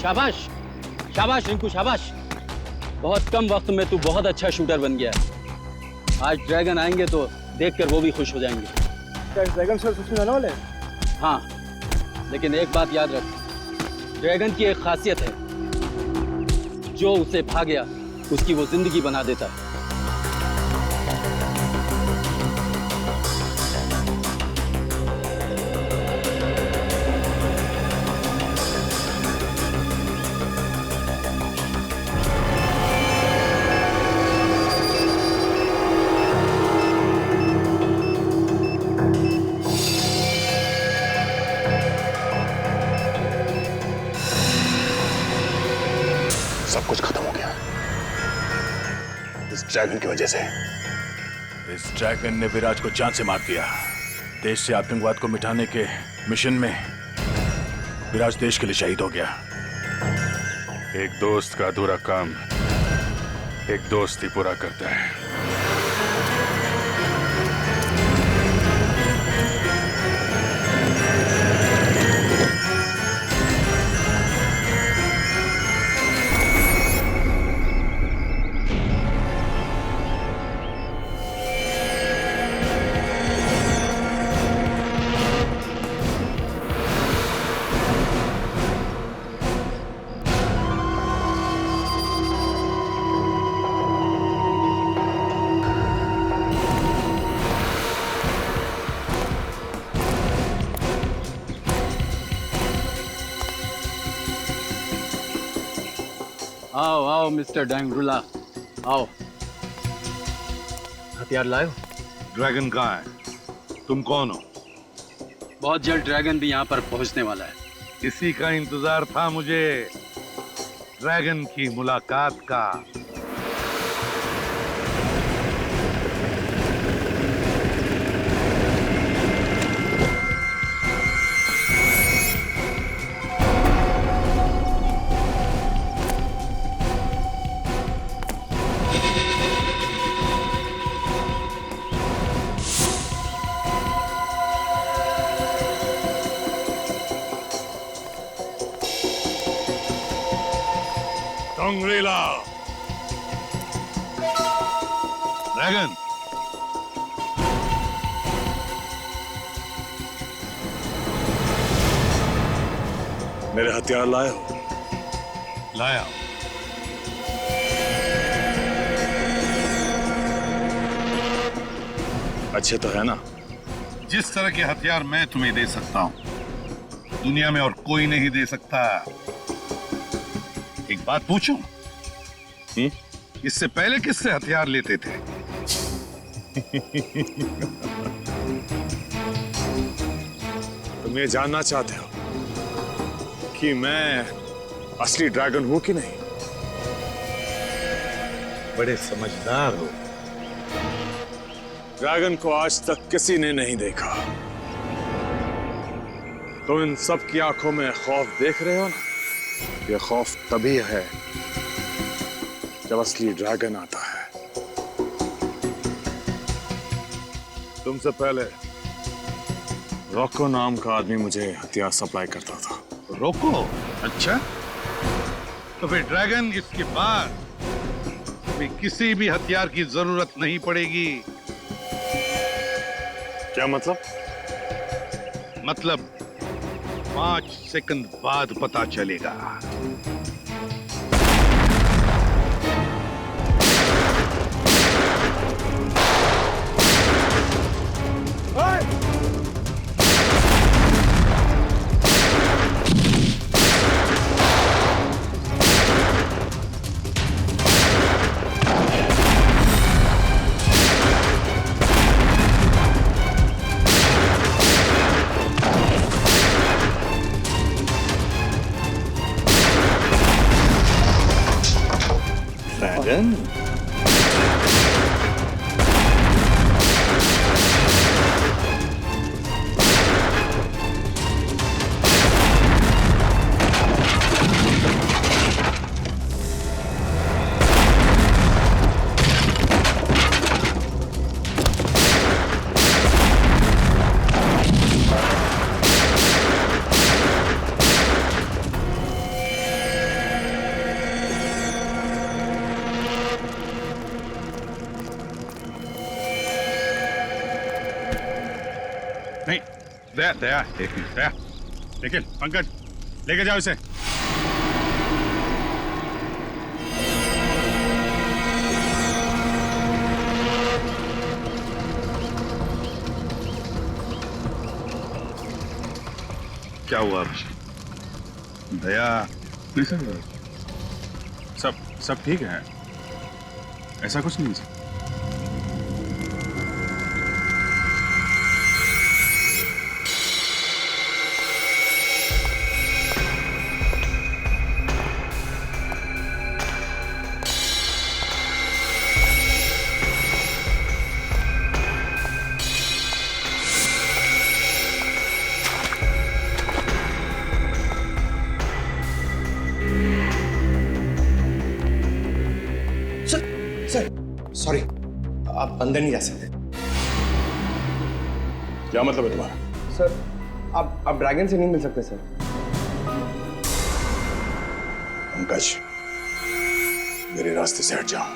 शाबाश, शाबाश रिंकू, शाबाश। बहुत कम वक्त में तू बहुत अच्छा शूटर बन गया है। आज ड्रैगन आएंगे तो देखकर वो भी खुश हो जाएंगे। क्या ड्रैगन सर सच में आने वाले हैं? हाँ, लेकिन एक बात याद रख, ड्रैगन की एक खासियत है, जो उसे भा गया उसकी वो जिंदगी बना देता है। सब कुछ खत्म हो गया इस ड्रैगन की वजह से। इस ड्रैगन ने विराज को जान से मार दिया। देश से आतंकवाद को मिटाने के मिशन में विराज देश के लिए शहीद हो गया। एक दोस्त का अधूरा काम एक दोस्त ही पूरा करता है। आओ आओ मिस्टर डैंगरुला, आओ। हथियार लाए हो? ड्रैगन कहाँ है? तुम कौन हो? बहुत जल्द ड्रैगन भी यहाँ पर पहुँचने वाला है। इसी का इंतजार था मुझे, ड्रैगन की मुलाकात का। डोंगरेला ड्रैगन, मेरे हथियार लाए हो? लाया। अच्छे तो है ना? जिस तरह के हथियार मैं तुम्हें दे सकता हूं दुनिया में और कोई नहीं दे सकता। एक बात पूछूं? इससे पहले किससे हथियार लेते थे? तुम ये जानना चाहते हो कि मैं असली ड्रैगन हूं कि नहीं? बड़े समझदार हो। ड्रैगन को आज तक किसी ने नहीं देखा। तुम इन सब की आंखों में खौफ देख रहे हो ना? ये खौफ तभी है जब असली ड्रैगन आता है। तुमसे पहले रॉको नाम का आदमी मुझे हथियार सप्लाई करता था। रोको? अच्छा, तो फिर ड्रैगन इसके बाद भी किसी भी हथियार की जरूरत नहीं पड़ेगी। क्या मतलब? मतलब 5 सेकंड बाद पता चलेगा। ड्रैगन, दया दया एक मिनट दया, लेकिन पंकज लेके जाओ इसे। क्या हुआ दया? नहीं सर, सब ठीक है, ऐसा कुछ नहीं सर। सॉरी, आप अंदर नहीं जा सकते। क्या मतलब है तुम्हारा? सर, आप ड्रैगन से नहीं मिल सकते सर। पंकज, मेरे रास्ते से हट जाओ।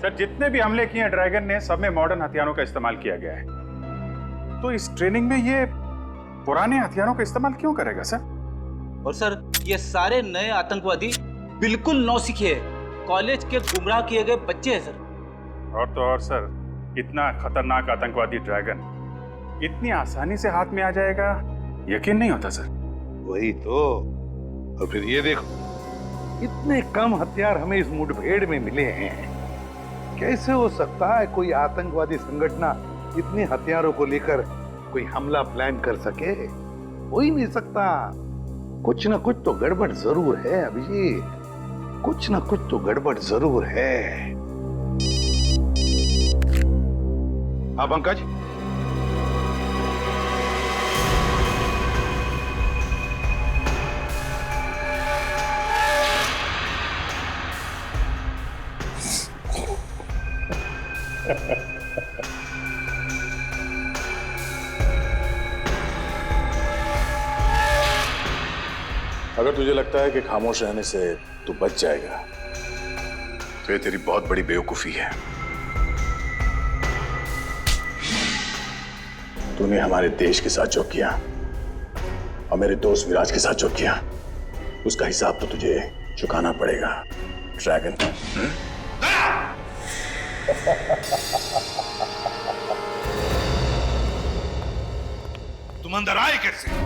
सर, जितने भी हमले किए हैं ड्रैगन ने, सब में मॉडर्न हथियारों का इस्तेमाल किया गया है। तो इस ट्रेनिंग में ये पुराने हथियारों का इस्तेमाल क्यों करेगा सर? और सर, ये सारे नए आतंकवादी बिल्कुल नौसिखे कॉलेज के गुमराह किए गए बच्चे हैं सर। और तो और सर, इतना खतरनाक आतंकवादी ड्रैगन इतनी आसानी से हाथ में आ जाएगा, यकीन नहीं होता सर। वही तो। और फिर ये देखो, इतने कम हथियार हमें इस मुठभेड़ में मिले हैं। कैसे हो सकता है कोई आतंकवादी संगठन इतने हथियारों को लेकर कोई हमला प्लान कर सके? हो ही नहीं सकता। कुछ ना कुछ तो गड़बड़ जरूर है अभिजीत, कुछ ना कुछ तो गड़बड़ जरूर है। हाँ पंकज, अगर तुझे लगता है कि खामोश रहने से तू बच जाएगा तो ये तेरी बहुत बड़ी बेवकूफी है। तूने हमारे देश के साथ जो किया और मेरे दोस्त विराज के साथ जो किया, उसका हिसाब तो तुझे चुकाना पड़ेगा ड्रैगन। तुम अंदर आए कैसे?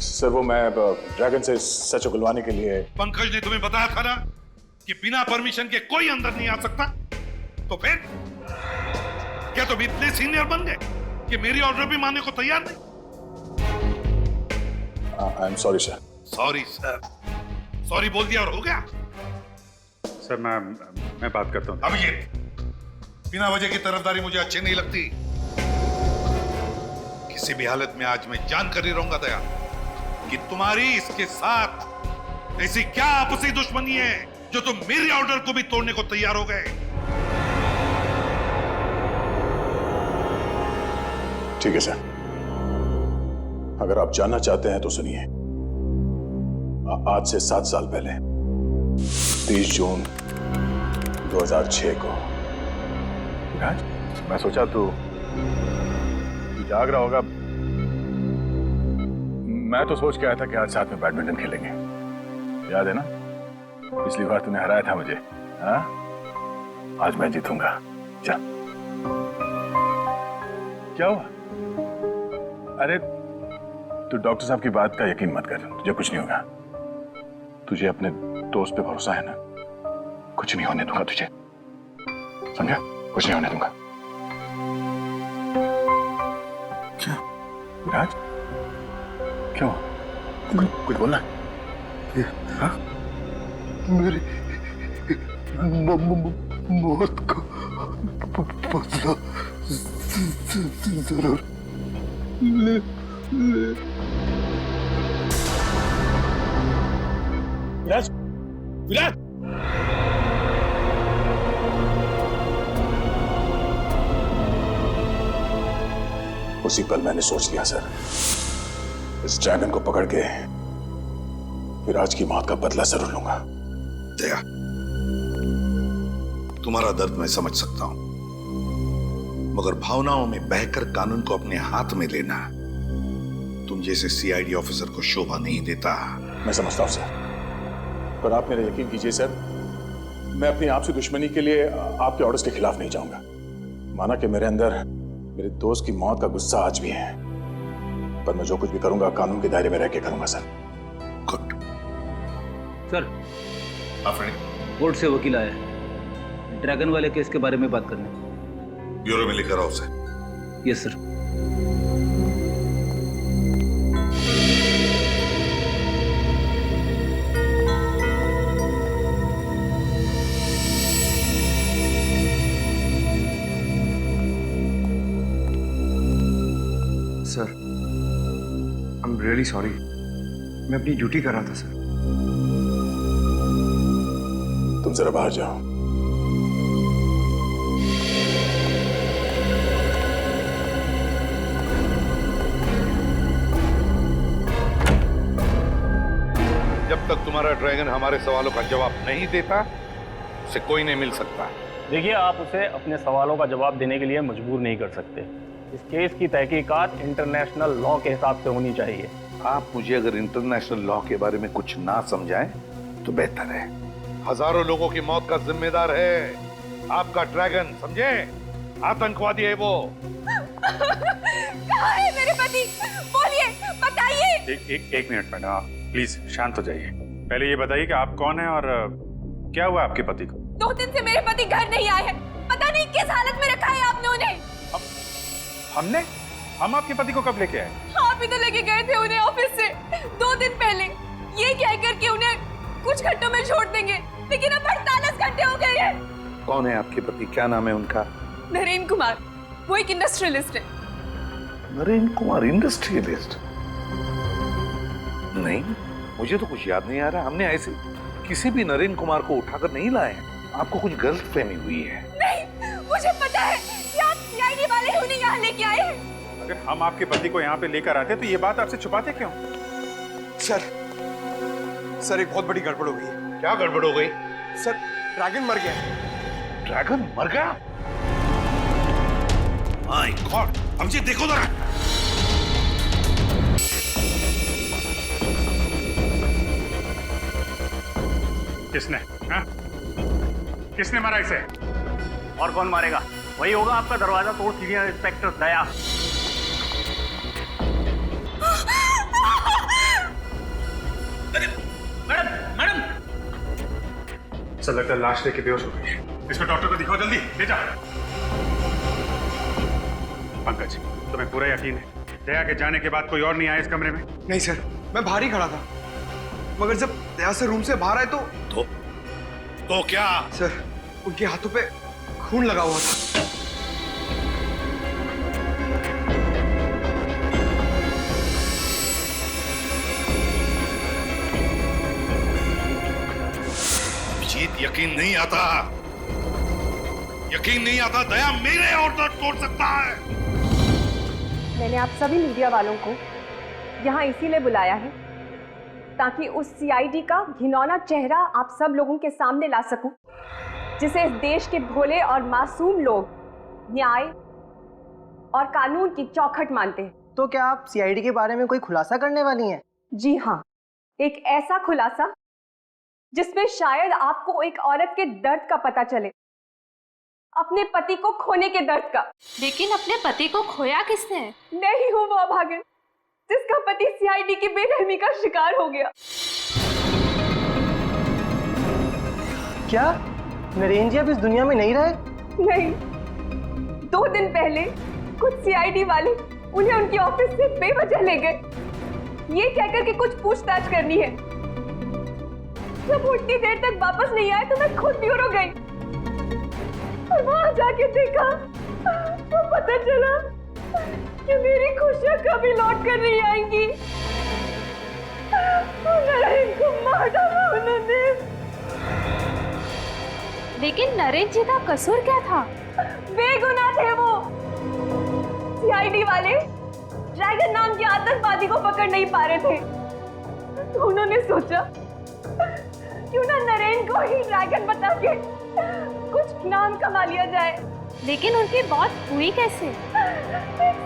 सर, वो मैं ड्रैगन से सच उगलवाने के लिए। पंकज ने तुम्हें बताया था ना कि बिना परमिशन के कोई अंदर नहीं आ सकता। तो फिर क्या तुम इतने सीनियर बन गए कि मेरी ऑर्डर भी मानने को तैयार नहीं? I am sorry sir. Sorry sir, sorry बोल दिया और हो गया। सर, मैं बात करता हूँ। अब ये बिना वजह की तरफदारी मुझे अच्छी नहीं लगती। किसी भी हालत में आज मैं जानकर ही रहूंगा दया कि तुम्हारी इसके साथ ऐसी क्या आपसी दुश्मनी है जो तुम मेरी ऑर्डर को भी तोड़ने को तैयार हो गए। ठीक है सर, अगर आप जानना चाहते हैं तो सुनिए। आज से 7 साल पहले 30 जून 2006 को विराज, मैं सोचा तू जाग रहा होगा। मैं तो सोच के आया था कि आज साथ में बैडमिंटन खेलेंगे, याद है ना? पिछली बार तूने हराया था मुझे। हाँ, आज मैं जीतूंगा। चल। क्या हुआ? अरे तू डॉक्टर साहब की बात का यकीन मत कर, तुझे कुछ नहीं होगा। तुझे अपने दोस्त पे भरोसा है ना? कुछ नहीं होने दूंगा तुझे, समझा? कुछ नहीं होने दूंगा। क्या विराज, क्यों? कुछ बोलना? हाँ? मेरी मौत को बदला जरूर ले। विराज, विराज! उसी पल मैंने सोच लिया सर, इस ड्रैगन को पकड़ के विराज की मौत का बदला जरूर लूंगा। दया, तुम्हारा दर्द मैं समझ सकता हूं, मगर भावनाओं में बहकर कानून को अपने हाथ में लेना तुम जैसे सीआईडी ऑफिसर को शोभा नहीं देता। मैं समझता हूं सर, पर आप मेरा यकीन कीजिए सर, मैं अपनी आपसे दुश्मनी के लिए आपके ऑर्डर्स के खिलाफ नहीं जाऊंगा। माना कि मेरे अंदर मेरे दोस्त की मौत का गुस्सा आज भी है, पर मैं जो कुछ भी करूंगा कानून के दायरे में रह के करूंगा सर। गुड। सर, कोर्ट से वकील आया है, ड्रैगन वाले केस के बारे में बात करने। ब्यूरो में लेकर आओ उसे। Yes sir. Sir, I am really sorry. मैं अपनी ड्यूटी कर रहा था सर। तुम जरा बाहर जाओ। जब तक तुम्हारा ड्रैगन हमारे सवालों का जवाब नहीं देता उसे कोई नहीं मिल सकता। देखिए, आप उसे अपने सवालों का जवाब देने के लिए मजबूर नहीं कर सकते। इस केस की तहकीकात इंटरनेशनल लॉ के हिसाब से होनी चाहिए। आप मुझे अगर इंटरनेशनल लॉ के बारे में कुछ ना समझाएं तो बेहतर है। हजारों लोगों की मौत का जिम्मेदार है आपका ड्रैगन, समझे? आतंकवादी है वो। कहाँ है मेरे पति? बोलिए, बताइए। एक मिनट मैडम, आप प्लीज शांत हो जाइए। पहले ये बताइए कि आप कौन हैं और क्या हुआ आपके पति को? 2 दिन से मेरे पति घर नहीं आए हैं। पता नहीं किस हालत में रखा है आपने उन्हें। हम आपके पति को कब लेके आए? आप ही तो लेके गए थे उन्हें ऑफिस से 2 दिन पहले, ये कहकर कि उन्हें कुछ घंटों में छोड़ देंगे, लेकिन अब 48 घंटे हो गए हैं। कौन है आपके पति? क्या नाम है उनका? नरेंद्र कुमार। वो एक इंडस्ट्रियलिस्ट है। नरेंद्र कुमार इंडस्ट्रियलिस्ट? नहीं, मुझे तो कुछ याद नहीं आ रहा। हमने ऐसे किसी भी नरेंद्र कुमार को उठाकर नहीं लाए। आपको कुछ गलतफहमी हुई है। नहीं, मुझे पता है कि आप सीआईडी वाले ही उन्हें यहाँ लेके आए हैं। अगर हम आपके पति को यहाँ पे लेकर आते तो ये बात आपसे छुपाते क्यों? सर एक बहुत बड़ी गड़बड़ हो गई है। क्या गड़बड़ हो गई? सर, ड्रैगन मर गया। ड्रैगन मर गया? माय गॉड, अब जी देखो जरा। किसने? हाँ? किसने मारा इसे? और कौन मारेगा? वही होगा आपका दरवाजा तोड़ सीनियर इंस्पेक्टर दया। मैडम, सर लगता है लाश लेके बेहोश हो गई है। इसको डॉक्टर को दिखाओ, जल्दी ले जा। पंकज, तुम्हें पूरा यकीन है दया के जाने के बाद कोई और नहीं आया इस कमरे में? नहीं सर, मैं बाहर ही खड़ा था, मगर जब दया से रूम से बाहर आए तो क्या? सर, उनके हाथों पे खून लगा हुआ था। अभिजीत, यकीन नहीं आता दया मेरे ऑर्डर तोड़ सकता है। मैंने आप सभी मीडिया वालों को यहाँ इसीलिए बुलाया है ताकि उस सीआईडी का घिनौना चेहरा आप सब लोगों के सामने ला सकूं, जिसे इस देश के भोले और मासूम लोग न्याय और कानून की चौखट मानते हैं। तो क्या आप सीआईडी के बारे में कोई खुलासा करने वाली हैं? जी हाँ, एक ऐसा खुलासा जिसमें शायद आपको एक औरत के दर्द का पता चले, अपने पति को खोने के दर्द का। लेकिन अपने पति को खोया किसने? नहीं हूँ वो अभागन जिसका पति सीआईडी की बेरहमी का शिकार हो गया। क्या नरेंद्र जी अब इस दुनिया में नहीं रहे? नहीं, 2 दिन पहले कुछ सीआईडी वाले उन्हें उनके ऑफिस से बेवजह ले गए, ये कहकर कि कुछ पूछताछ करनी है। जब उतनी देर तक वापस नहीं आए तो मैं खुद ब्यूरो गई और वहां जाके देखा तो पता चला कि मेरी खुशियां कभी लौट कर नहीं आएंगी। नरेंद्र को मार डाला उन्होंने। लेकिन नरेंद्र जी का कसूर क्या था? बेगुनाह थे वो। सीआईडी वाले ड्रैगन नाम के आतंकवादी को पकड़ नहीं पा रहे थे, तो उन्होंने सोचा क्यों ना नरेंद्र को ही ड्रैगन बता के कुछ नाम कमा लिया जाए। लेकिन उनकी मौत हुई कैसे?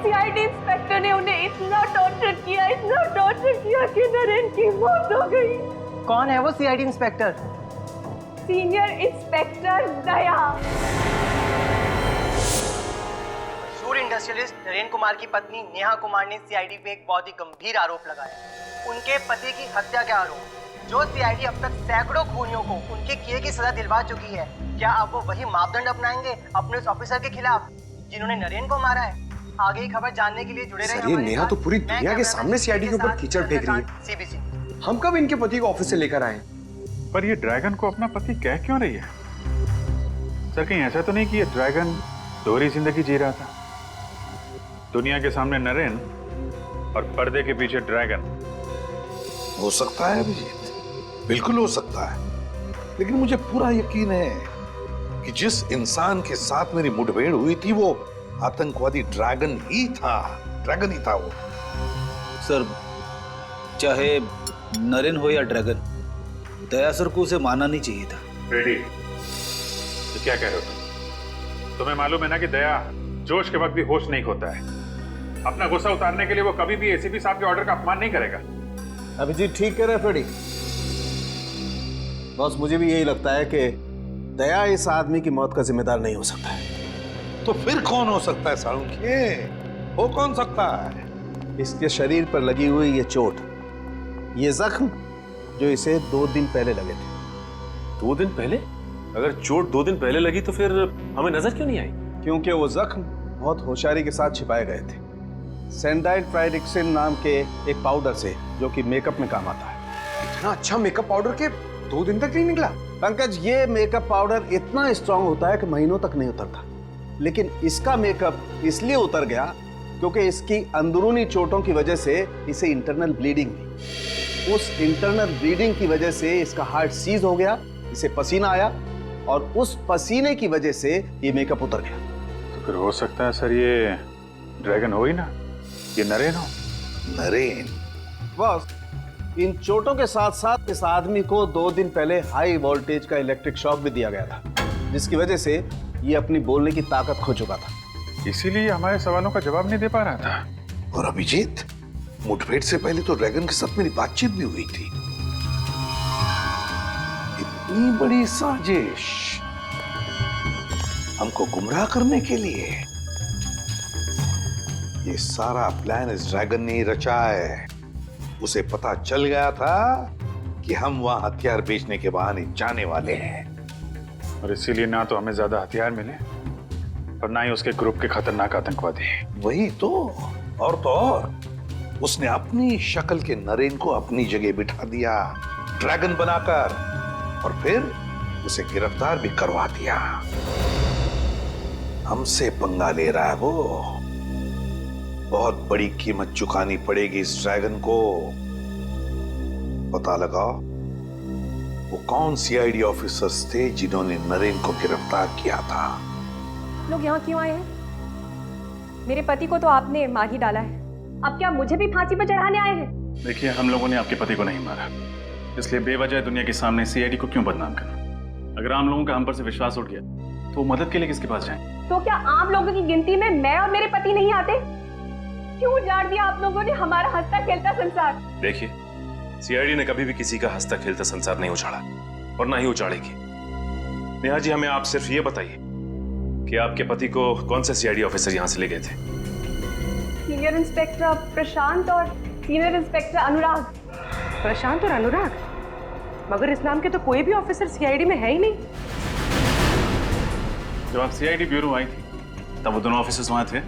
सीआईडी इंस्पेक्टर ने उन्हें इतना टॉर्चर किया कि नरेन की मौत हो गई। कौन है वो सीआईडी इंस्पेक्टर? सीनियर इंस्पेक्टर दया। सूर इंडस्ट्रियलिस्ट नरेन कुमार की पत्नी नेहा कुमार ने सीआईडी पे एक बहुत ही गंभीर आरोप लगाया। उनके पति की हत्या का आरोप। जो सीआईडी अब तक सैकड़ों खूनियों को उनके किए की सजा दिलवा चुकी है, क्या अब वो वही मापदंड अपनाएंगे अपने उस ऑफिसर के खिलाफ जिन्होंने नरेन को मारा है? आगे की खबर जानने के लिए जुड़े रहिए। ये नेहा तो पूरी दुनिया के सामने सीआईडी के ऊपर कीचड़ फेंक रही है। सीबीसी। हम कब इनके पति को ऑफिस से लेकर आए? पर ये ड्रैगन को अपना पति कह क्यों रही है? सर कहीं ऐसा तो नहीं कि ये ड्रैगन दोहरी जिंदगी जी रहा था? दुनिया के सामने नरेन और पर्दे के पीछे ड्रैगन। हो सकता है अभिजीत, बिल्कुल हो सकता है, लेकिन मुझे पूरा यकीन है कि जिस इंसान के साथ मेरी मुठभेड़ हुई थी वो आतंकवादी ड्रैगन ही था वो। सर चाहे नरेन हो या ड्रैगन, दया सर को उसे मानना नहीं चाहिए था। रेडी तो क्या कह रहे हो तुम? तुम्हें मालूम है ना कि दया जोश के वक्त भी होश नहीं खोता है। अपना गुस्सा उतारने के लिए वो कभी भी एसीपी साहब के ऑर्डर का अपमान नहीं करेगा। अभिजीत ठीक कह रहे हैं फ्रेडी। बॉस मुझे भी यही लगता है कि दया इस आदमी की मौत का जिम्मेदार नहीं हो सकता है। तो फिर कौन हो सकता है साळुंखे? हो कौन सकता है? इसके शरीर पर लगी हुई ये चोट, ये जख्म जो इसे 2 दिन पहले लगे थे। 2 दिन पहले? अगर चोट 2 दिन पहले लगी तो फिर हमें नजर क्यों नहीं आई? क्योंकि वो जख्म बहुत होशियारी के साथ छिपाए गए थे सैंडाइल ट्राइडिक्सिन नाम के एक पाउडर से, जो कि मेकअप में काम आता है। इतना अच्छा मेकअप पाउडर के 2 दिन तक नहीं निकला? पंकज, ये मेकअप पाउडर इतना स्ट्रांग होता है कि महीनों तक नहीं उतरता, लेकिन इसका मेकअप इसलिए उतर गया क्योंकि इसकी अंदरूनी चोटों की वजह से इसे इंटरनल ब्लीडिंग हुई। उस इंटरनल ब्लीडिंग की वजह से इसका हार्ट सीज हो गया, इसे पसीना आया और उस पसीने की वजह से ये मेकअप उतर गया। तो फिर हो सकता है सर ये ड्रैगन हो ही ना, ये नरेन हो। नरेन? बस इन चोटों के साथ साथ इस आदमी को 2 दिन पहले हाई वोल्टेज का इलेक्ट्रिक शॉक भी दिया गया था, जिसकी वजह से ये अपनी बोलने की ताकत खो चुका था। इसीलिए हमारे सवालों का जवाब नहीं दे पा रहा था। और अभिजीत, मुठभेड़ से पहले तो ड्रैगन के साथ मेरी बातचीत भी हुई थी। इतनी बड़ी साजिश हमको गुमराह करने के लिए, ये सारा प्लान इस ड्रैगन ने ही रचा है। उसे पता चल गया था कि हम वहां हथियार बेचने के बहाने जाने वाले हैं, और इसीलिए ना तो हमें ज्यादा हथियार मिले और ना ही उसके ग्रुप के खतरनाक आतंकवादी। वही तो और उसने अपनी शक्ल के नरेन को अपनी जगह बिठा दिया ड्रैगन बनाकर, और फिर उसे गिरफ्तार भी करवा दिया। हमसे पंगा ले रहा है वो। बहुत बड़ी कीमत चुकानी पड़ेगी इस ड्रैगन को। पता लगाओ वो कौन सीआईडी ऑफिसर्स थे जिन्होंने नरेन को गिरफ्तार किया था। लोग यहाँ क्यों आए हैं? मेरे पति को तो आपने मार ही डाला है, अब क्या मुझे भी फांसी पर चढ़ाने आए हैं? देखिए, हम लोगों ने आपके पति को नहीं मारा, इसलिए बेवजह दुनिया के सामने सीआईडी को क्यों बदनाम करना? अगर आम लोगों का हम पर से विश्वास उठ गया तो मदद के लिए किसके पास जाएं? तो क्या आम लोगों की गिनती में मैं और मेरे पति नहीं आते? क्यों उजाड़ दिया आप लोगों ने हमारा हंसता खेलता संसार? देखिए, सीआईडी ने कभी भी किसी का हंसता खेलता संसार नहीं उछाड़ा और ना ही उछाड़ेगी। नेहा जी, हमें आप सिर्फ ये बताइए कि आपके पति को कौन से सीआईडी ऑफिसर यहाँ से ले गए थे? सीनियर इंस्पेक्टर प्रशांत और सीनियर इंस्पेक्टर अनुराग। प्रशांत और अनुराग? मगर इस नाम के तो कोई भी ऑफिसर सीआईडी में है ही नहीं। जब आप सीआईडी ब्यूरो आई थी तब वो दोनों ऑफिसर्स वहां थे?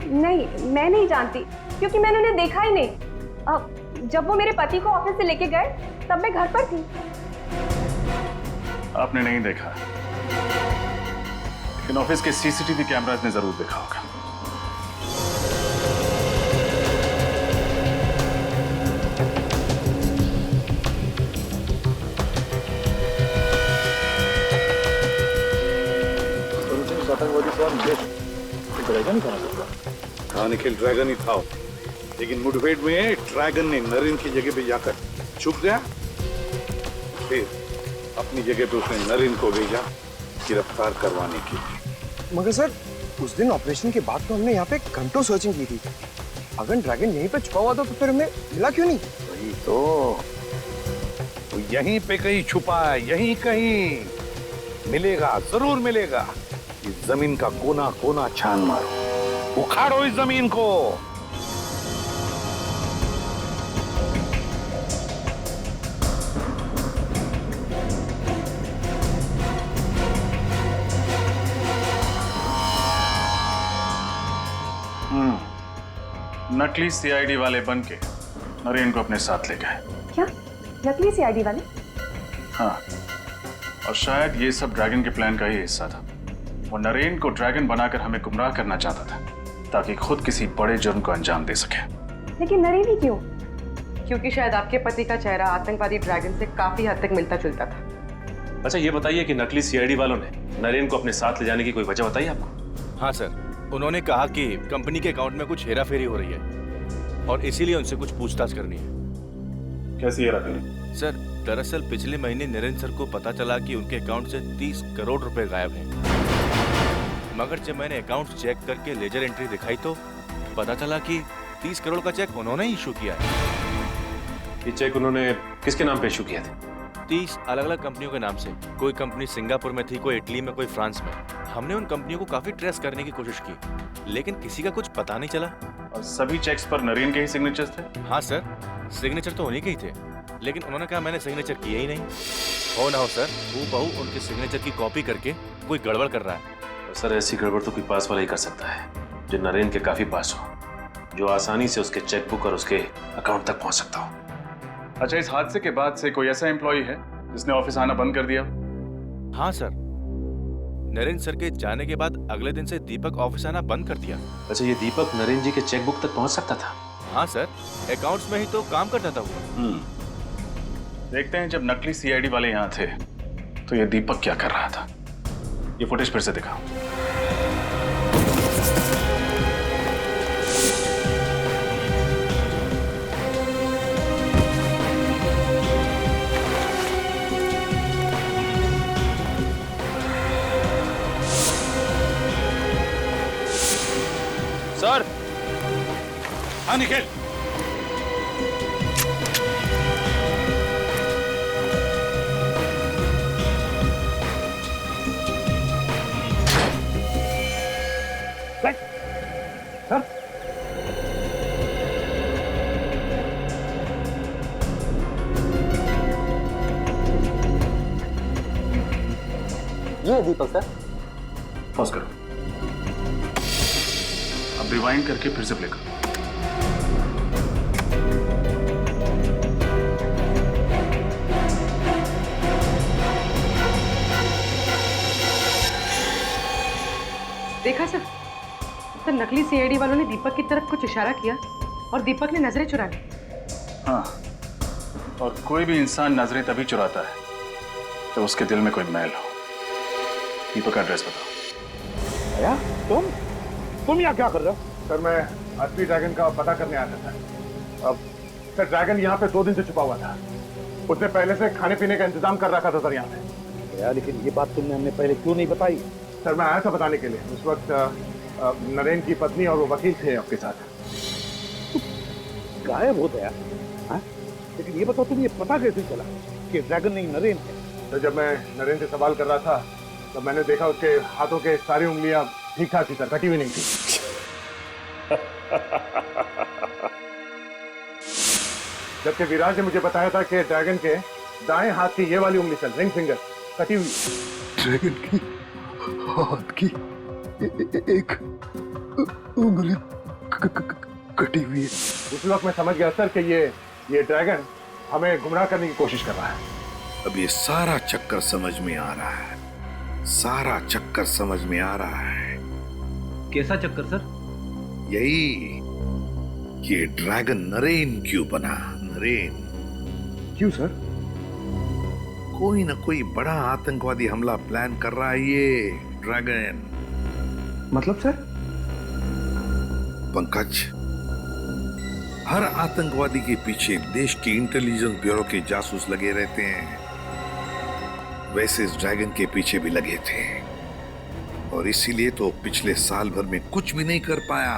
नहीं, मैं नहीं जानती, क्योंकि मैंने उन्हें देखा ही नहीं। जब वो मेरे पति को ऑफिस से लेके गए तब मैं घर पर थी। आपने नहीं देखा, लेकिन ऑफिस के सीसीटीवी कैमरास ने जरूर देखा होगा। ड्रैगन कहाँ निकल? ड्रैगन ही था, लेकिन मुठभेड़ में ड्रैगन ने नरेन की जगह पे जाकर छुप गया। फिर अपनी जगह पे उसने नरेन को भेजा गिरफ्तार करवाने के लिए। मगर सर उस दिन ऑपरेशन के बाद तो हमने यहाँ पे घंटों सर्चिंग की थी। अगर ड्रैगन यहीं पे छुपा हुआ था तो फिर हमें मिला क्यों नहीं? वही तो यहीं पे कहीं छुपा है, यहीं कहीं मिलेगा, जरूर मिलेगा। इस जमीन का कोना कोना छान मारो, उखाड़ो इस जमीन को। नकली सीआईडी वाले बन के नरेन को अपने साथ ले गए। क्या नकली सीआईडी वाले? हाँ, और शायद ये सब ड्रैगन के प्लान का ही हिस्सा था। वो नरेन को ड्रैगन बनाकर हमें गुमराह करना चाहता था ताकि खुद किसी बड़े जुर्म को अंजाम दे सके। लेकिन नरेन ही क्यों? क्योंकि शायद आपके पति का चेहरा आतंकवादी ड्रैगन से काफी हद तक मिलता जुलता था। अच्छा ये बताइए कि नकली सीआईडी वालों ने नरेन को अपने साथ ले जाने की कोई वजह बताई आपको? हाँ सर, उन्होंने कहा कि कंपनी के अकाउंट में कुछ हेराफेरी हो रही है और इसीलिए उनसे कुछ पूछताछ करनी है। कैसी हेराफेरी? सर दरअसल पिछले महीने नरेन सर को पता चला कि उनके अकाउंट से 30 करोड़ रुपए गायब हैं। मगर जब मैंने अकाउंट चेक करके लेजर एंट्री दिखाई तो पता चला कि 30 करोड़ का चेक उन्होंने ही इशू किया है। ये चेक उन्होंने किसके नाम पे इशू किया था? 30 अलग अलग कंपनियों के नाम से। कोई कंपनी सिंगापुर में थी, कोई इटली में, कोई फ्रांस में। हमने उन कंपनियों को काफी ट्रेस करने की कोशिश की लेकिन किसी का कुछ पता नहीं चला। और सभी चेक्स पर नरेन के ही सिग्नेचर्स थे? हाँ सर, सिग्नेचर तो उन्हीं के ही थे लेकिन उन्होंने कहा मैंने सिग्नेचर किया ही नहीं। हो ना हो सर, हूबहू उनके सिग्नेचर की कॉपी करके कोई गड़बड़ कर रहा है। सर ऐसी गड़बड़ तो कोई पास वाला ही कर सकता है जो नरेन के काफी पास हो, जो आसानी से उसके चेकबुक और उसके अकाउंट तक पहुंच सकता हो। अच्छा, इस हादसे के बाद से कोई ऐसा एम्प्लॉय है जिसने ऑफिस आना बंद कर दिया? हाँ सर, नरेन सर के जाने के बाद अगले दिन से दीपक ऑफिस आना बंद कर दिया। अच्छा, ये दीपक नरेन जी के चेकबुक तक पहुंच सकता था? हाँ सर, अकाउंट्स में ही तो काम करता था वो। देखते हैं जब नकली सीआईडी वाले यहाँ थे तो ये दीपक क्या कर रहा था। ये फुटेज फिर से दिखाओ। सर। हाँ निखिल। सर ये दीपक सर। पॉज करो, अब रिवाइंड करके फिर से प्ले करो। देखा सर, तो नकली सीआईडी वालों ने दीपक की तरफ कुछ इशारा किया और दीपक ने नजरें चुरा ली। हाँ, और कोई भी इंसान नजरें तभी चुराता है जब उसके दिल में कोई मैल हो। दीपक का एड्रेस बताओ। भैया तुम यहाँ क्या कर रहे हो? सर मैं असली ड्रैगन का पता करने आया था। अब सर ड्रैगन यहाँ पे 2 दिन से छुपा हुआ था। उसने पहले से खाने पीने का इंतजाम कर रखा था सर यहाँ पे। यार लेकिन ये बात तुमने हमने पहले क्यों नहीं बताई? सर मैं आया था बताने के लिए। उस वक्त नरेन की पत्नी और वो वकील थे आपके साथ। गायब हो गया? लेकिन ये बताओ तुम ये पता कैसे चला कि ड्रैगन नहीं नरेन है? तो जब मैं नरेन से सवाल कर रहा था तो मैंने देखा उसके हाथों के सारी उंगलियां ठीक ठाक थी सर, कटी हुई नहीं थी। जबकि विराज ने मुझे बताया था कि ड्रैगन के दाएं हाथ की ये वाली उंगली सर, रिंग फिंगर, कटी हुई। ड्रैगन की हाथ की एक उंगली कटी हुई है। उस वक्त मैं समझ गया सर कि ये ड्रैगन हमें गुमराह करने की कोशिश कर रहा है। अब ये सारा चक्कर समझ में आ रहा है, सारा चक्कर समझ में आ रहा है। कैसा चक्कर सर? यही कि ड्रैगन नरेन क्यों बना? नरेन क्यों सर? कोई ना कोई बड़ा आतंकवादी हमला प्लान कर रहा है ये ड्रैगन। मतलब सर? पंकज, हर आतंकवादी के पीछे देश के इंटेलिजेंस ब्यूरो के जासूस लगे रहते हैं। वैसे इस ड्रैगन के पीछे भी लगे थे और इसीलिए तो पिछले साल भर में कुछ भी नहीं कर पाया,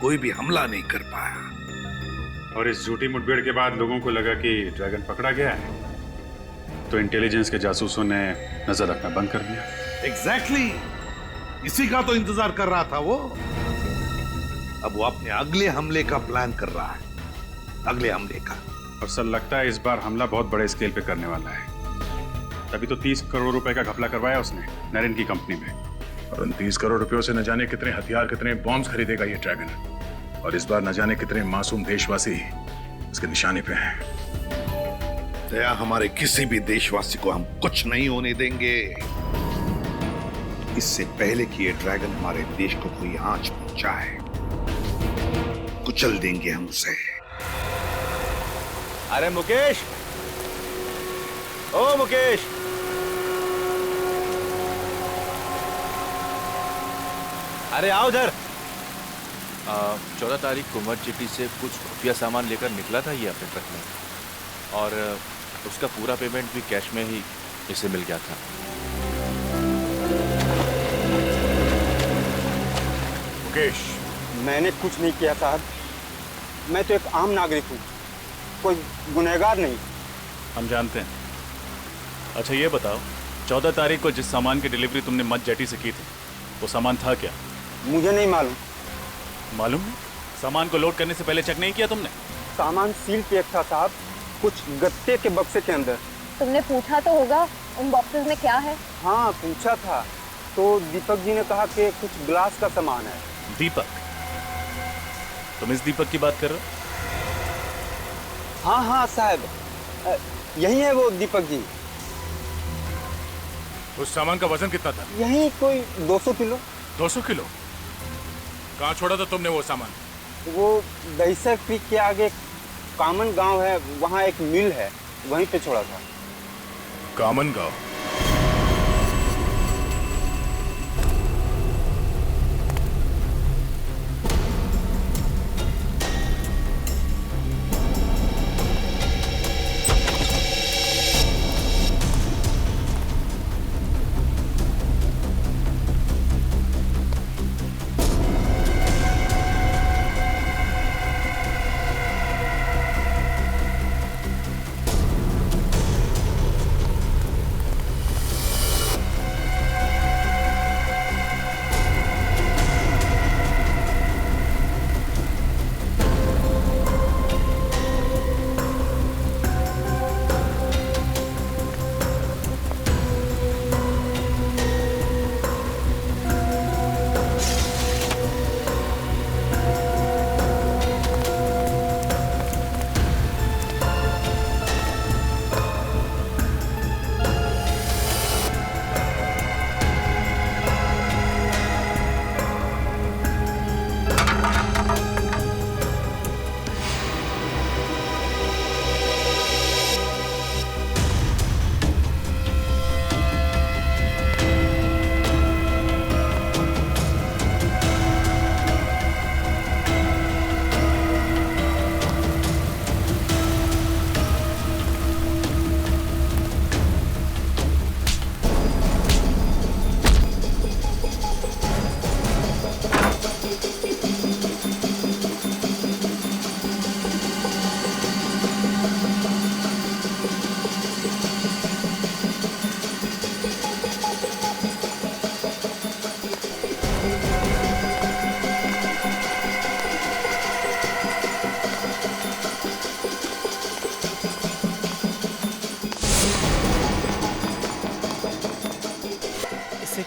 कोई भी हमला नहीं कर पाया। और इस झूठी मुठभेड़ के बाद लोगों को लगा कि ड्रैगन पकड़ा गया है, तो इंटेलिजेंस के जासूसों ने नजर रखना बंद कर दिया। एग्जैक्टली, इसी का तो इंतजार कर रहा था वो। अब वो अपने अगले हमले का प्लान कर रहा है, अगले हमले का। और सर लगता है इस बार हमला बहुत बड़े स्केल पे करने वाला है। तभी तो 30 करोड़ रुपए का घपला करवाया उसने नरेन की कंपनी में। और उन 30 करोड़ रुपयों से न जाने कितने हथियार, कितने बॉम्ब्स खरीदेगा ये ड्रैगन। और इस बार न जाने कितने मासूम देशवासी उसके निशाने पे हैं। दया, हमारे किसी भी देशवासी को हम कुछ नहीं होने देंगे। इससे पहले कि ये ड्रैगन हमारे देश को कोई आंच पहुंचाए, कुचल देंगे हम उसे। अरे मुकेश, ओ मुकेश, अरे आओ उधर। 14 तारीख को मर्ज चिट्ठी से कुछ खुफिया सामान लेकर निकला था ये अपने ट्रक में, और उसका पूरा पेमेंट भी कैश में ही इसे मिल गया था। मुकेश, मैंने कुछ नहीं किया साहब, मैं तो एक आम नागरिक हूँ, कोई गुनहगार नहीं। हम जानते हैं। अच्छा ये बताओ, 14 तारीख को जिस सामान की डिलीवरी तुमने मत जेटी से की थी, वो सामान था क्या? मुझे नहीं मालूम। मालूम नहीं? सामान को लोड करने से पहले चेक नहीं किया तुमने? सामान सील पैक था साहब, कुछ गत्ते के बक्से के अंदर। तुमने पूछा तो होगा उन बॉक्सेस में क्या है? हाँ पूछा था, तो दीपक जी ने कहा कि कुछ ग्लास का सामान है। दीपक? तुम इस दीपक की बात कर रहे हो? हाँ हाँ साहब, यही है वो दीपक जी। उस सामान का वजन कितना था? यही कोई 200 किलो। 200 किलो? कहाँ छोड़ा था तुमने वो सामान? वो दहीसर क्रीक के आगे कामन गांव है, वहाँ एक मिल है, वहीं पे छोड़ा था। कामन गांव?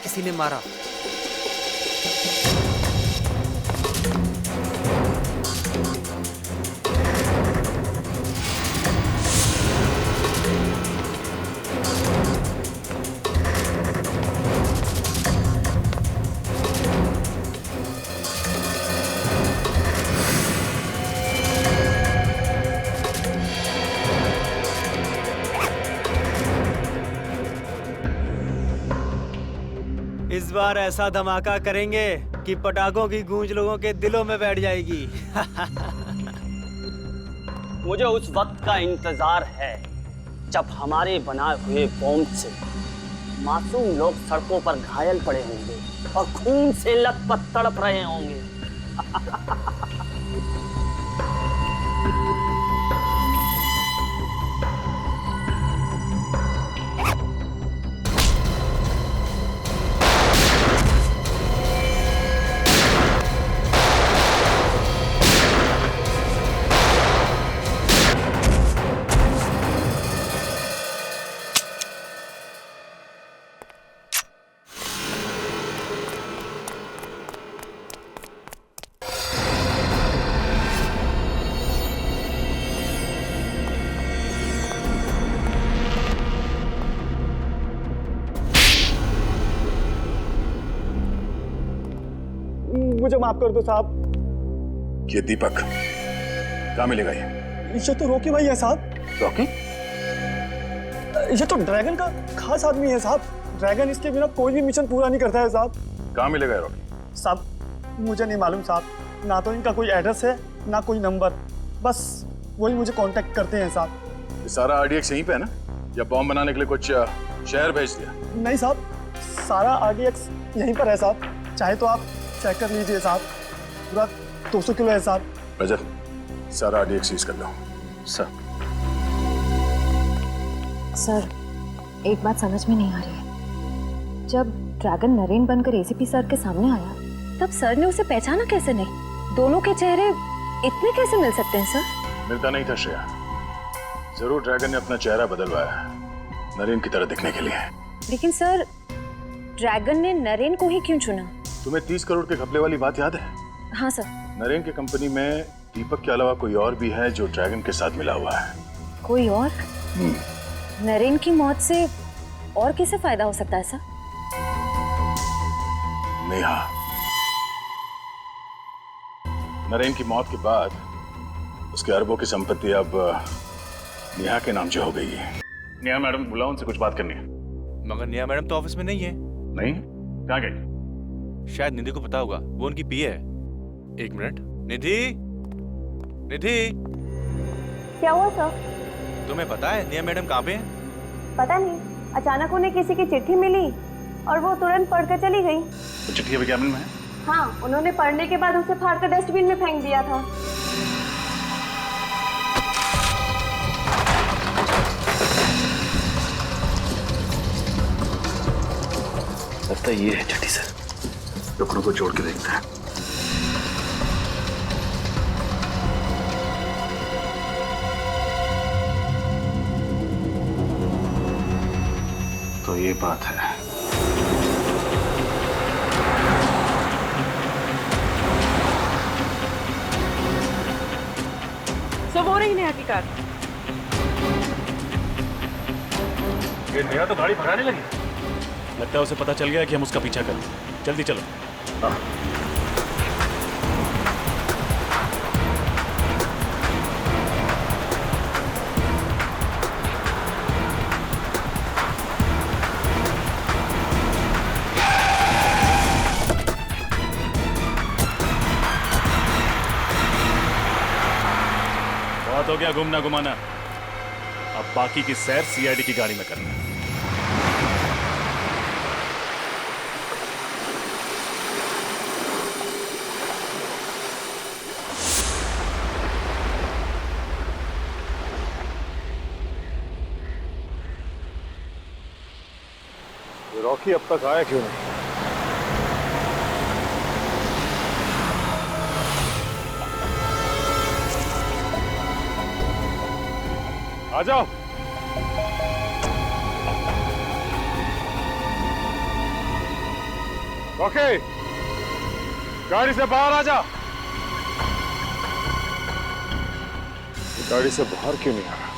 किसी ने मारा। इस बार ऐसा धमाका करेंगे कि पटाखों की गूंज लोगों के दिलों में बैठ जाएगी। मुझे उस वक्त का इंतजार है जब हमारे बनाए हुए बॉम्ब से मासूम लोग सड़कों पर घायल पड़े होंगे और खून से लथपथ तड़प रहे होंगे। मुझे माफ कर दो साहब। ये दीपक कहाँ मिलेगा ये तो रॉकी भाई है साहब। रॉकी? ये तो ड्रैगन का खास आदमी है साहब। ड्रैगन इसके बिना कोई भी मिशन पूरा नहीं करता है साहब। कहाँ मिलेगा ये रॉकी? साहब मुझे नहीं मालूम साहब, ना तो इनका कोई एड्रेस है ना कोई नंबर, बस वही मुझे कांटेक्ट करते हैं साहब। ये सारा आरडीएक्स यहीं पे है ना, या बॉम्ब बनाने के लिए कुछ शहर भेज दिया? नहीं साहब, सारा आरडीएक्स यहीं पर है साहब, चाहे तो आप चेक कर लीजिए साहब। पूरा 200 किलो है साहब। रजत, सारा आरडीएक्स सीज कर लो। सर। सर, एक बात समझ में नहीं आ रही है। जब ड्रैगन नरेन बनकर एसीपी सर के सामने आया, तब सर ने उसे पहचाना कैसे नहीं? दोनों के चेहरे इतने कैसे मिल सकते हैं सर? मिलता नहीं था श्रेया, जरूर ड्रैगन ने अपना चेहरा बदलवाया नरेन की तरह दिखने के लिए। लेकिन सर, ड्रैगन ने नरेन को ही क्यों चुना? तुम्हें 30 करोड़ के घपले वाली बात याद है? हाँ सर। नरेन की कंपनी में दीपक के अलावा कोई और भी है जो ड्रैगन के साथ मिला हुआ है। कोई और? नरेन की मौत से और किसे फायदा हो सकता है सर? नेहा। नरेन की मौत के बाद उसके अरबों की संपत्ति अब नेहा के नाम से हो गई है। नेहा मैडम बुलाओ, उनसे कुछ बात करनी है। मगर नेहा मैडम तो ऑफिस में नहीं है। नहीं? कहाँ गई? शायद निधि को पता होगा, वो उनकी पीए है। एक मिनट। निधि, निधि, क्या हुआ सर? तुम्हें पता है नेहा मैडम कहाँ पे है? पता नहीं, अचानक उन्हें किसी की चिट्ठी मिली और वो तुरंत पढ़कर चली गई। तो चिट्ठी अभी कैबिन में है? हाँ, उन्होंने पढ़ने के बाद उसे फाड़कर डस्टबिन में फेंक दिया था। लगता है ये है चिट्ठी सर। टुकड़ों को जोड़ के देखते हैं। तो ये बात है। सब हो रही नेहा की कार। ये नेहा तो गाड़ी भगाने लगी। लगता है उसे पता चल गया कि हम उसका पीछा करें। जल्दी चलो। बहुत हो गया घूमना घुमाना, अब बाकी की सैर सीआईडी की गाड़ी में करना। रॉकी अब तक आया क्यों नहीं? आ जाओ। रॉकी, गाड़ी से बाहर आ जा। गाड़ी से बाहर क्यों नहीं आ रहा?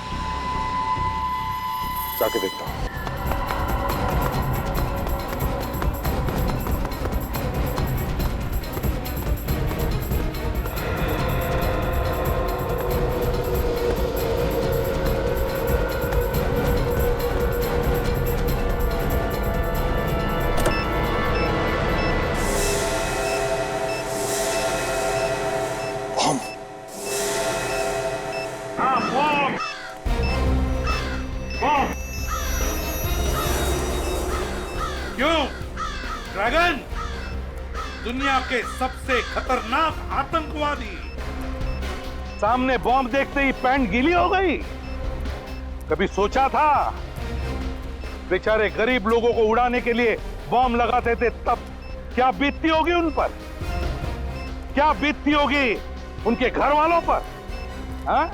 जाके देखता हूं। ड्रैगन दुनिया के सबसे खतरनाक आतंकवादी। सामने बॉम्ब देखते ही पैंट गीली हो गई। कभी सोचा था बेचारे गरीब लोगों को उड़ाने के लिए बॉम्ब लगाते थे तब क्या बीतती होगी उन पर, क्या बीतती होगी उनके घर वालों पर? हाँ?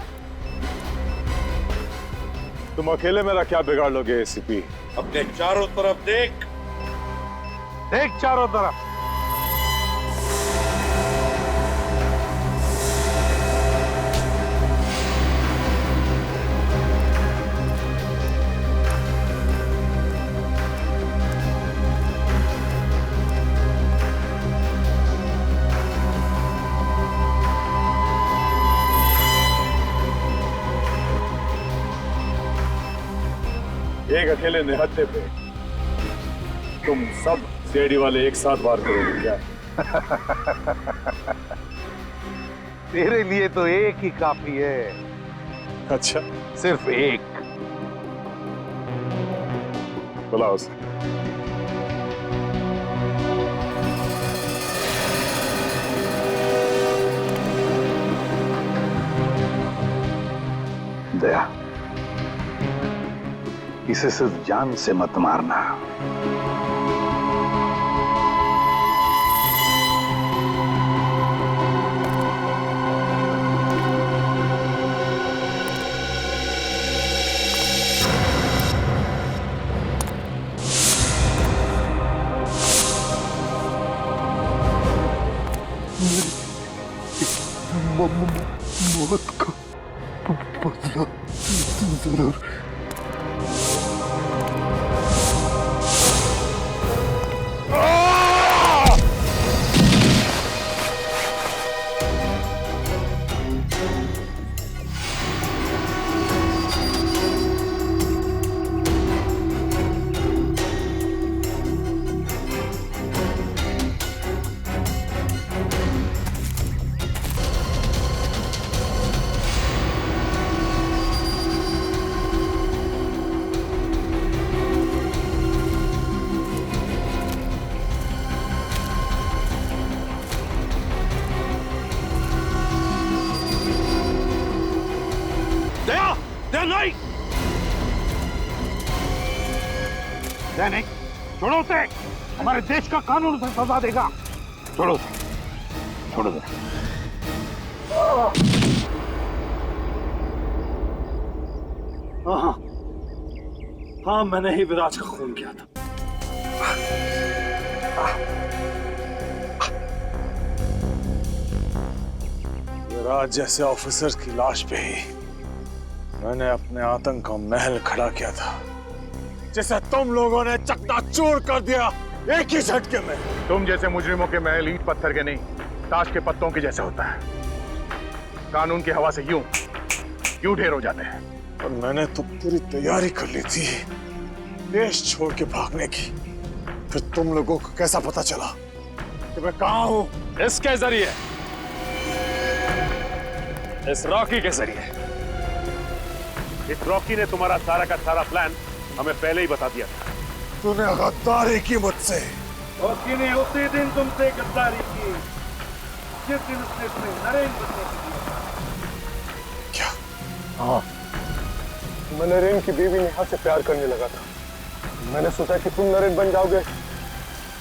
तुम अकेले मेरा क्या बिगाड़ लोगे एसीपी? अपने चारों तरफ देख, देख चारों तरफ। एक अकेले निहत्थे पे तुम सब सीआईडी वाले एक साथ वार करोगे क्या? तेरे लिए तो एक ही काफी है। अच्छा, सिर्फ एक। बुलाओ उसे। दया, इसे सिर्फ जान से मत मारना। मौत का बदला जरूर। नहीं, छोड़ो उसे। हमारे देश का कानून उसे सजा देगा। छोड़ो उसे, छोड़ो दे। हाँ, हाँ, मैंने ही विराज का खून किया था। विराज जैसे ऑफिसर्स की लाश पे ही मैंने अपने आतंक का महल खड़ा किया था, जिसे तुम लोगों ने चकनाचूर कर दिया एक ही झटके में। तुम जैसे मुजरिमों के महल ईंट पत्थर के नहीं, ताश के पत्तों के जैसे होता है। कानून की हवा से यूं ढेर हो जाते हैं। और मैंने तो पूरी तैयारी कर ली थी देश छोड़ के भागने की। फिर तुम लोगों को कैसा पता चला कि मैं कहां हूं? इसके जरिए, इस रॉकी के जरिए। इस रॉकी ने तुम्हारा सारा का सारा प्लान हमें पहले ही बता दिया था। तूने गद्दारी की मुझसे। रॉकी ने उसी दिन तुमसे गद्दारी की जिस दिन उसने तुम्हें नरेन बनने के लिए कहा। क्या? हाँ, मैं नरेन की बीवी नेहा से प्यार करने लगा था। मैंने सोचा कि तुम नरेन बन जाओगे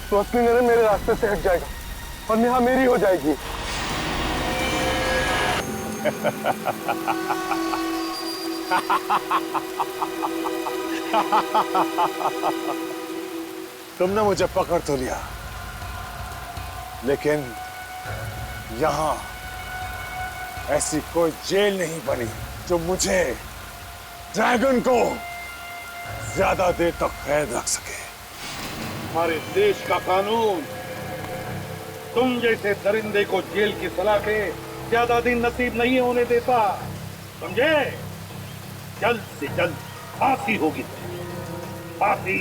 तो असली नरेन मेरे रास्ते से हट जाएगा और नेहा मेरी हो जाएगी। तुमने मुझे पकड़ तो लिया, लेकिन यहां ऐसी कोई जेल नहीं बनी जो मुझे, ड्रैगन को, ज्यादा देर तक कैद रख सके। हमारे देश का कानून तुम जैसे दरिंदे को जेल की सलाखें ज्यादा दिन नसीब नहीं होने देता, समझे? जल्द से जल्द फांसी होगी, फांसी।